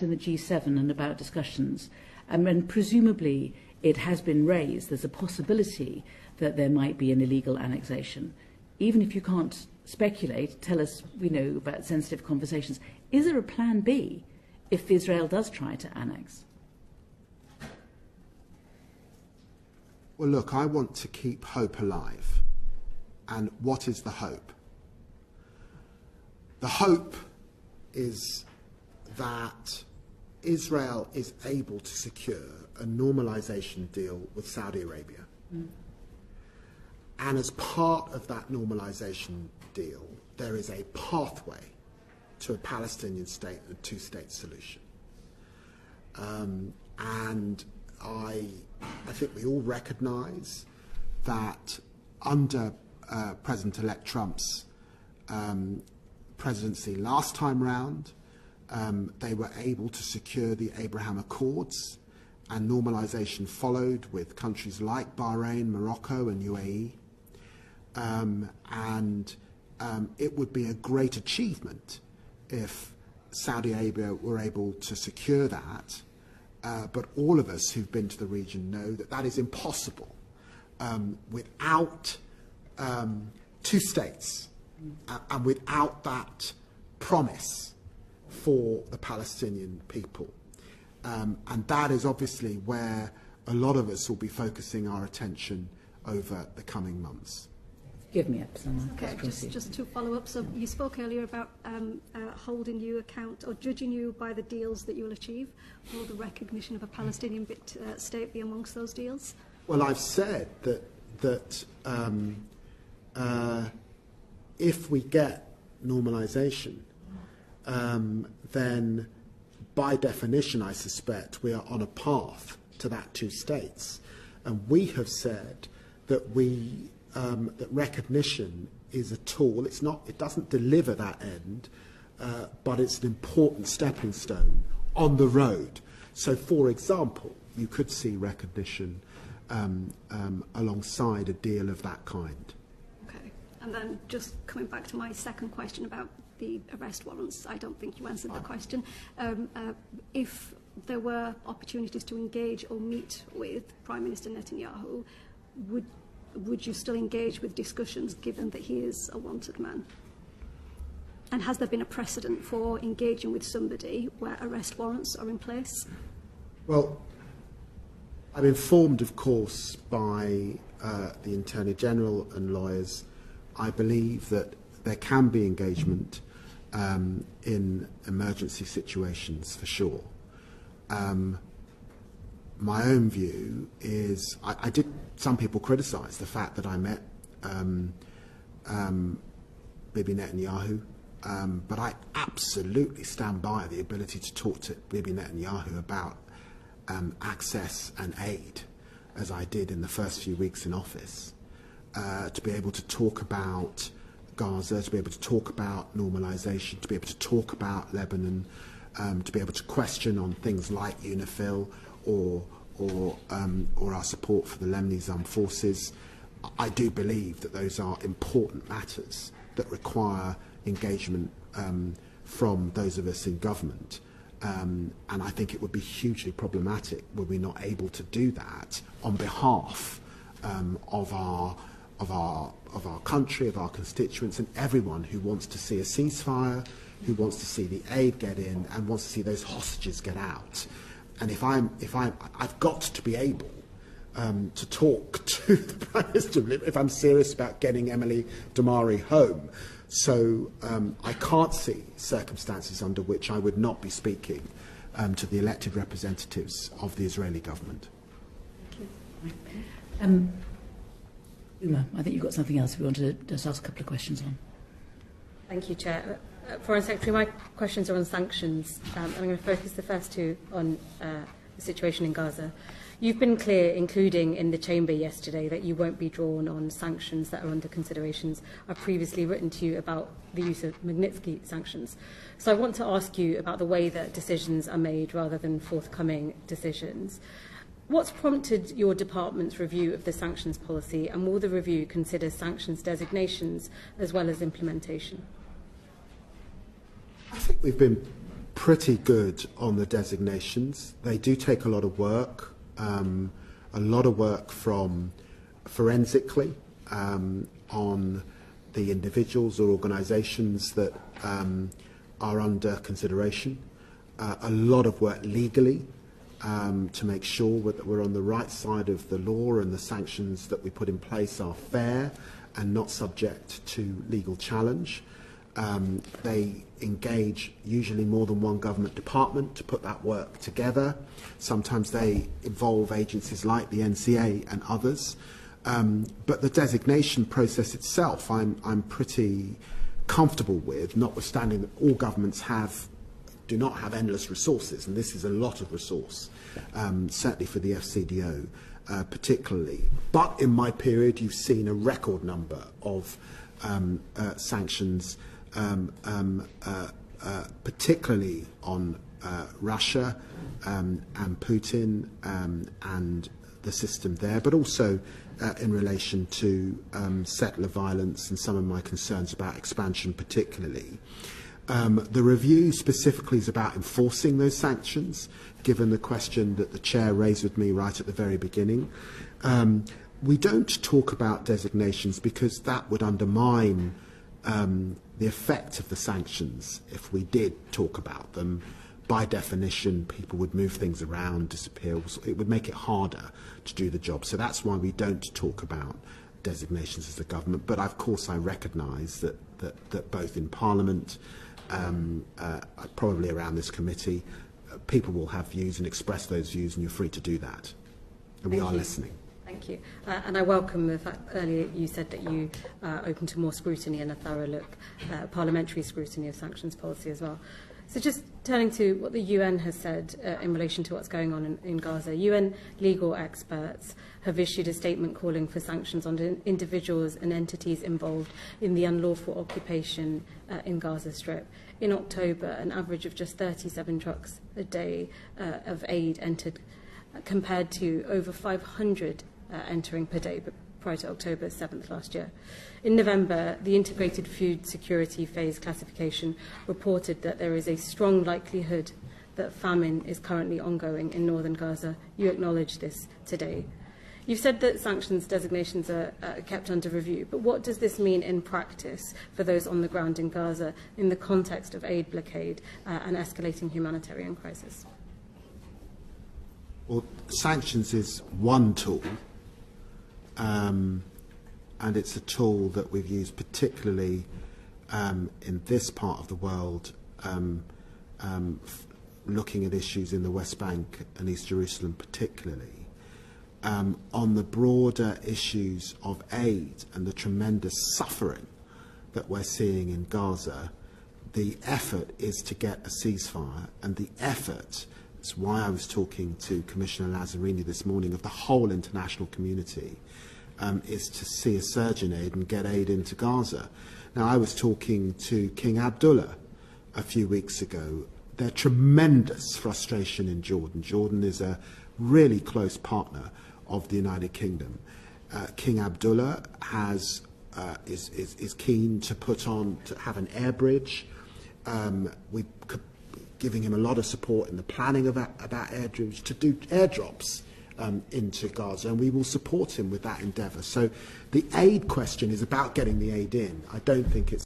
in the G7 and about discussions, and presumably it has been raised, there's a possibility that there might be an illegal annexation. Even if you can't speculate, tell us, about sensitive conversations. Is there a plan B if Israel does try to annex? Well, look, I want to keep hope alive. And what is the hope? The hope is that Israel is able to secure a normalization deal with Saudi Arabia. And as part of that normalization deal, there is a pathway to a Palestinian state and a two-state solution. And I think we all recognize that under President-elect Trump's presidency last time round, they were able to secure the Abraham Accords, and normalization followed with countries like Bahrain, Morocco and UAE. It would be a great achievement if Saudi Arabia were able to secure that, but all of us who've been to the region know that that is impossible without two states and without that promise for the Palestinian people. And that is obviously where a lot of us will be focusing our attention over the coming months. Give me up, someone. Okay, just to follow up. So you spoke earlier about holding you account or judging you by the deals that you will achieve. Will the recognition of a Palestinian state be amongst those deals? Well, I've said that if we get normalization, then by definition, I suspect, we are on a path to that two states. And we have said that that recognition is a tool. It doesn't deliver that end, but it's an important stepping stone on the road. So, for example, you could see recognition alongside a deal of that kind. Okay. And then just coming back to my second question about the arrest warrants, I don't think you answered the question. If there were opportunities to engage or meet with Prime Minister Netanyahu, would you still engage with discussions given that he is a wanted man? And has there been a precedent for engaging with somebody where arrest warrants are in place? Well, I'm informed, of course, by the Attorney General and lawyers. I believe that there can be engagement in emergency situations, for sure. My own view is, some people criticise the fact that I met Bibi Netanyahu, but I absolutely stand by the ability to talk to Bibi Netanyahu about access and aid, as I did in the first few weeks in office, to be able to talk about Gaza, to be able to talk about normalisation, to be able to talk about Lebanon, to be able to question on things like UNIFIL or our support for the Lammy armed forces. I do believe that those are important matters that require engagement from those of us in government. And I think it would be hugely problematic were we not able to do that on behalf of our country, of our constituents, and everyone who wants to see a ceasefire, who wants to see the aid get in, and wants to see those hostages get out. And I've got to be able to talk to the Prime Minister if I'm serious about getting Emily Damari home. So I can't see circumstances under which I would not be speaking to the elected representatives of the Israeli government. Thank you. Uma, I think you've got something else we wanted to just ask a couple of questions on. Thank you, Chair. Foreign Secretary, my questions are on sanctions. I'm going to focus the first two on the situation in Gaza. You've been clear, including in the Chamber yesterday, that you won't be drawn on sanctions that are under considerations. I've previously written to you about the use of Magnitsky sanctions. So I want to ask you about the way that decisions are made rather than forthcoming decisions. What's prompted your department's review of the sanctions policy, and will the review consider sanctions designations as well as implementation? I think we've been pretty good on the designations. They do take a lot of work from forensically on the individuals or organisations that are under consideration. A lot of work legally to make sure that we're on the right side of the law and the sanctions that we put in place are fair and not subject to legal challenge. They engage usually more than one government department to put that work together. Sometimes they involve agencies like the NCA and others. But the designation process itself, I'm pretty comfortable with, notwithstanding that all governments do not have endless resources, and this is a lot of resource, certainly for the FCDO particularly. But in my period, you've seen a record number of sanctions, particularly on Russia and Putin and the system there, but also in relation to settler violence and some of my concerns about expansion particularly. The review specifically is about enforcing those sanctions, given the question that the chair raised with me right at the very beginning. We don't talk about designations because that would undermine the effect of the sanctions. If we did talk about them, by definition, people would move things around, disappear. It would make it harder to do the job. So that's why we don't talk about designations as a government. But of course, I recognise that both in Parliament, probably around this committee, people will have views and express those views, and you're free to do that. And we are listening. Thank you. And I welcome the fact earlier you said that you are open to more scrutiny and a thorough look, parliamentary scrutiny of sanctions policy as well. So just turning to what the UN has said in relation to what's going on in Gaza, UN legal experts have issued a statement calling for sanctions on individuals and entities involved in the unlawful occupation in Gaza Strip. In October, an average of just 37 trucks a day of aid entered, compared to over 500 entering per day prior to October 7th last year. In November, the Integrated Food Security Phase Classification reported that there is a strong likelihood that famine is currently ongoing in northern Gaza. You acknowledge this today. You've said that sanctions designations are kept under review, but what does this mean in practice for those on the ground in Gaza in the context of aid blockade and escalating humanitarian crisis? Well, sanctions is one tool, and it's a tool that we've used particularly in this part of the world, looking at issues in the West Bank and East Jerusalem particularly. On the broader issues of aid and the tremendous suffering that we're seeing in Gaza, the effort is to get a ceasefire, and the effort, that's why I was talking to Commissioner Lazzarini this morning, of the whole international community, is to see a surge in aid and get aid into Gaza. Now, I was talking to King Abdullah a few weeks ago. There's tremendous frustration in Jordan. Jordan is a really close partner of the United Kingdom. King Abdullah is keen to have an air bridge. We're giving him a lot of support in the planning of that air bridge to do airdrops into Gaza, and we will support him with that endeavour. So the aid question is about getting the aid in. I don't think it's